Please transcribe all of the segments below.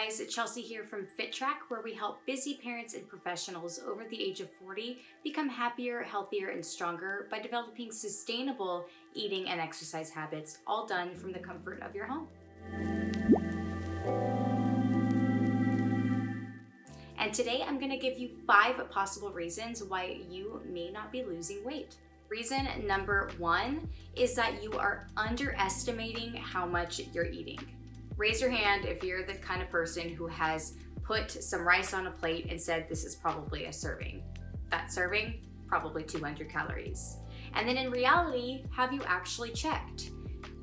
guys, it's Chelsea here from FitTrack, where we help busy parents and professionals over the age of 40 become happier, healthier, and stronger by developing sustainable eating and exercise habits, all done from the comfort of your home. And today I'm going to give you 5 possible reasons why you may not be losing weight. Reason number 1 is that you are underestimating how much you're eating. Raise your hand if you're the kind of person who has put some rice on a plate and said this is probably a serving. That serving, probably 200 calories. And then in reality, have you actually checked?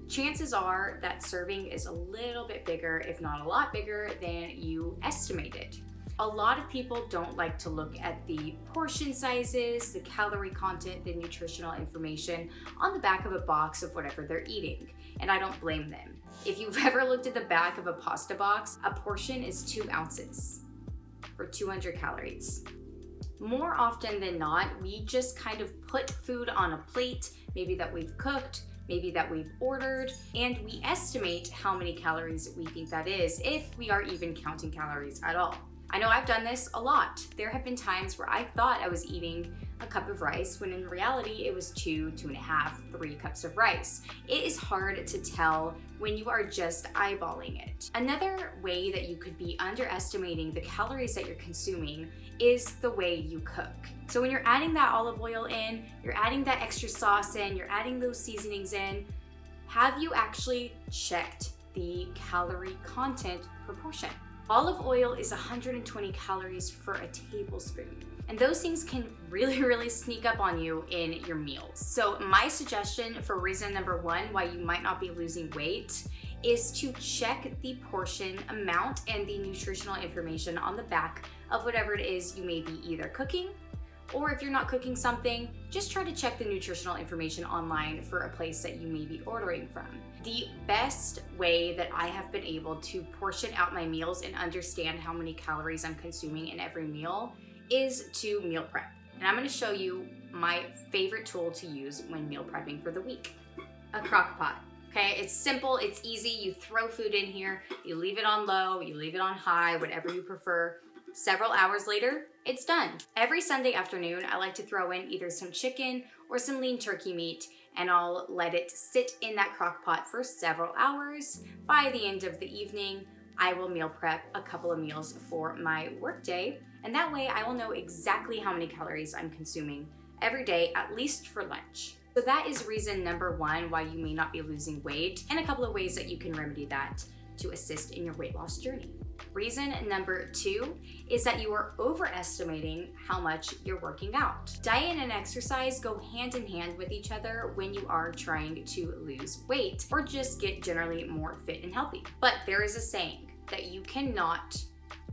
Chances are that serving is a little bit bigger, if not a lot bigger, than you estimated. A lot of people don't like to look at the portion sizes, the calorie content, the nutritional information on the back of a box of whatever they're eating, and I don't blame them. If you've ever looked at the back of a pasta box, a portion is 2 ounces for 200 calories. More often than not, we just kind of put food on a plate, maybe that we've cooked, maybe that we've ordered, and we estimate how many calories we think that is, if we are even counting calories at all. I know I've done this a lot. There have been times where I thought I was eating a cup of rice when in reality it was 2.5, 3 cups of rice. It is hard to tell when you are just eyeballing it. Another way that you could be underestimating the calories that you're consuming is the way you cook. So when you're adding that olive oil in, you're adding that extra sauce in, you're adding those seasonings in, have you actually checked the calorie content proportion? Olive oil is 120 calories for a tablespoon. And those things can really sneak up on you in your meals. So my suggestion for reason number 1 why you might not be losing weight is to check the portion amount and the nutritional information on the back of whatever it is you may be either cooking, or if you're not cooking something, just try to check the nutritional information online for a place that you may be ordering from. The best way that I have been able to portion out my meals and understand how many calories I'm consuming in every meal is to meal prep. And I'm gonna show you my favorite tool to use when meal prepping for the week: a crock pot. Okay, it's simple, it's easy. You throw food in here, you leave it on low, you leave it on high, whatever you prefer. Several hours later, it's done. Every Sunday afternoon, I like to throw in either some chicken or some lean turkey meat, and I'll let it sit in that crock pot for several hours. By the end of the evening, I will meal prep a couple of meals for my workday, and that way I will know exactly how many calories I'm consuming every day, at least for lunch. So that is reason number 1 why you may not be losing weight, and a couple of ways that you can remedy that to assist in your weight loss journey. Reason number 2 is that you are overestimating how much you're working out. Diet and exercise go hand in hand with each other when you are trying to lose weight or just get generally more fit and healthy. But there is a saying that you cannot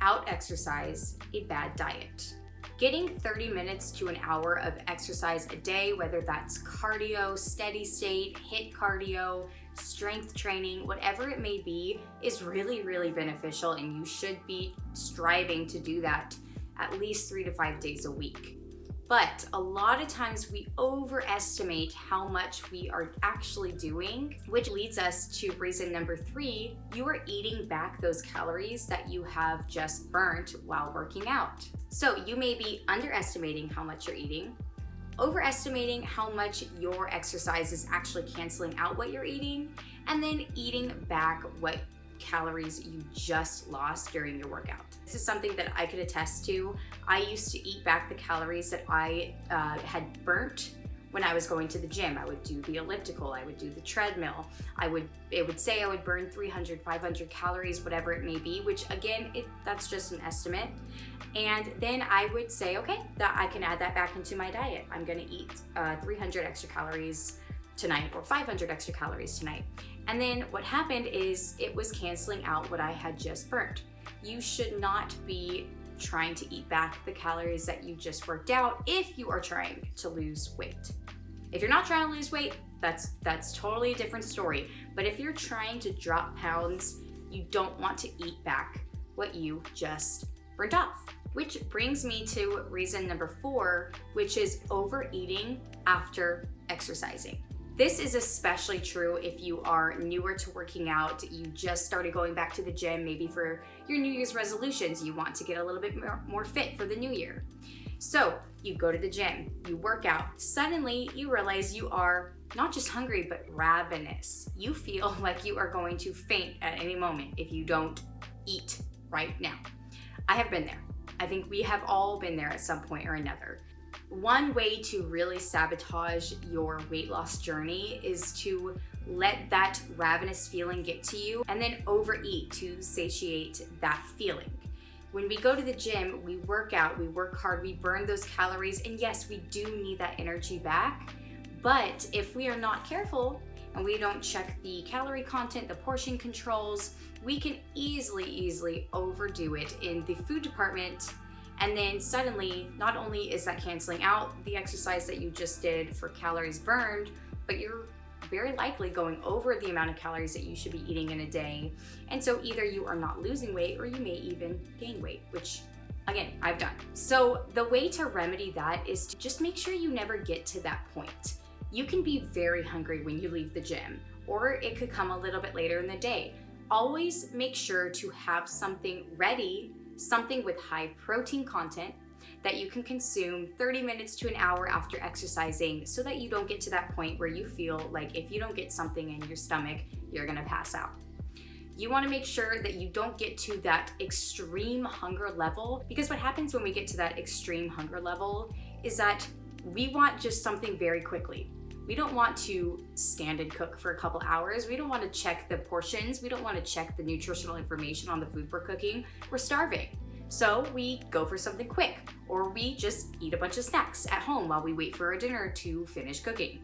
out-exercise a bad diet. Getting 30 minutes to an hour of exercise a day, whether that's cardio, steady state, HIIT cardio, strength training, whatever it may be, is really beneficial, and you should be striving to do that at least 3 to 5 days a week. But a lot of times we overestimate how much we are actually doing, which leads us to reason number 3. You are eating back those calories that you have just burnt while working out. So you may be underestimating how much you're eating, overestimating how much your exercise is actually canceling out what you're eating, and then eating back what calories you just lost during your workout. This is something that I could attest to. I used to eat back the calories that I had burnt when I was going to the gym. I would do the elliptical, I would do the treadmill. It would say I would burn 300, 500 calories, whatever it may be, which again, that's just an estimate. And then I would say, okay, that I can add that back into my diet. I'm gonna eat 300 extra calories tonight or 500 extra calories tonight. And then what happened is it was canceling out what I had just burnt. You should not be trying to eat back the calories that you just worked out if you are trying to lose weight. If you're not trying to lose weight, that's totally a different story. But if you're trying to drop pounds, you don't want to eat back what you just burnt off. Which brings me to reason number 4, which is overeating after exercising. This is especially true if you are newer to working out, you just started going back to the gym, maybe for your New Year's resolutions, you want to get a little bit more fit for the new year. So you go to the gym, you work out, suddenly you realize you are not just hungry, but ravenous. You feel like you are going to faint at any moment if you don't eat right now. I have been there. I think we have all been there at some point or another. One way to really sabotage your weight loss journey is to let that ravenous feeling get to you and then overeat to satiate that feeling. When we go to the gym, we work out, we work hard, we burn those calories, and yes, we do need that energy back. But if we are not careful and we don't check the calorie content, the portion controls, we can easily overdo it in the food department. And then suddenly, not only is that canceling out the exercise that you just did for calories burned, but you're very likely going over the amount of calories that you should be eating in a day. And so either you are not losing weight or you may even gain weight, which again, I've done. So the way to remedy that is to just make sure you never get to that point. You can be very hungry when you leave the gym, or it could come a little bit later in the day. Always make sure to have something ready, something with high protein content that you can consume 30 minutes to an hour after exercising, so that you don't get to that point where you feel like if you don't get something in your stomach, you're gonna pass out. You wanna make sure that you don't get to that extreme hunger level, because what happens when we get to that extreme hunger level is that we want just something very quickly. We don't want to stand and cook for a couple hours. We don't want to check the portions. We don't want to check the nutritional information on the food we're cooking. We're starving. So we go for something quick, or we just eat a bunch of snacks at home while we wait for our dinner to finish cooking.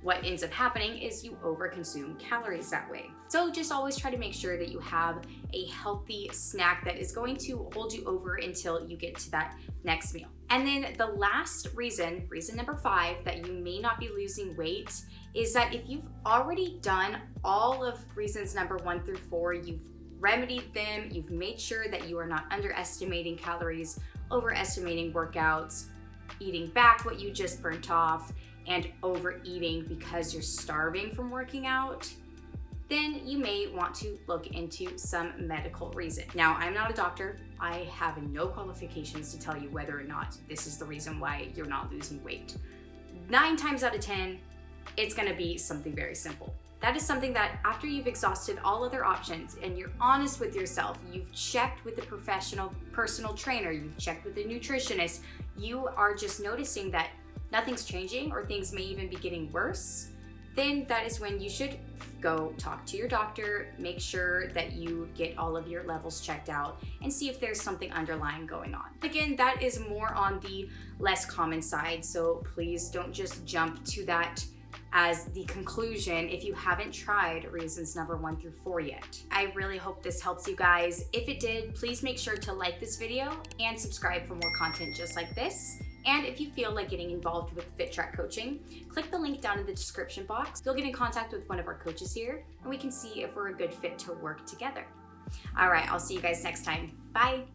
What ends up happening is you overconsume calories that way. So just always try to make sure that you have a healthy snack that is going to hold you over until you get to that next meal. And then the last reason number 5, that you may not be losing weight is that if you've already done all of reasons number 1 through 4, you've remedied them, you've made sure that you are not underestimating calories, overestimating workouts, eating back what you just burnt off, and overeating because you're starving from working out, then you may want to look into some medical reason. Now, I'm not a doctor. I have no qualifications to tell you whether or not this is the reason why you're not losing weight. 9 times out of 10, it's gonna be something very simple. That is something that after you've exhausted all other options and you're honest with yourself, you've checked with the professional personal trainer, you've checked with the nutritionist, you are just noticing that nothing's changing or things may even be getting worse, then that is when you should go talk to your doctor, make sure that you get all of your levels checked out and see if there's something underlying going on. Again, that is more on the less common side, so please don't just jump to that as the conclusion if you haven't tried reasons number 1 through 4 yet. I really hope this helps you guys. If it did, please make sure to like this video and subscribe for more content just like this. And if you feel like getting involved with Fit Track coaching, click the link down in the description box. You'll get in contact with one of our coaches here, and we can see if we're a good fit to work together. All right, I'll see you guys next time. Bye.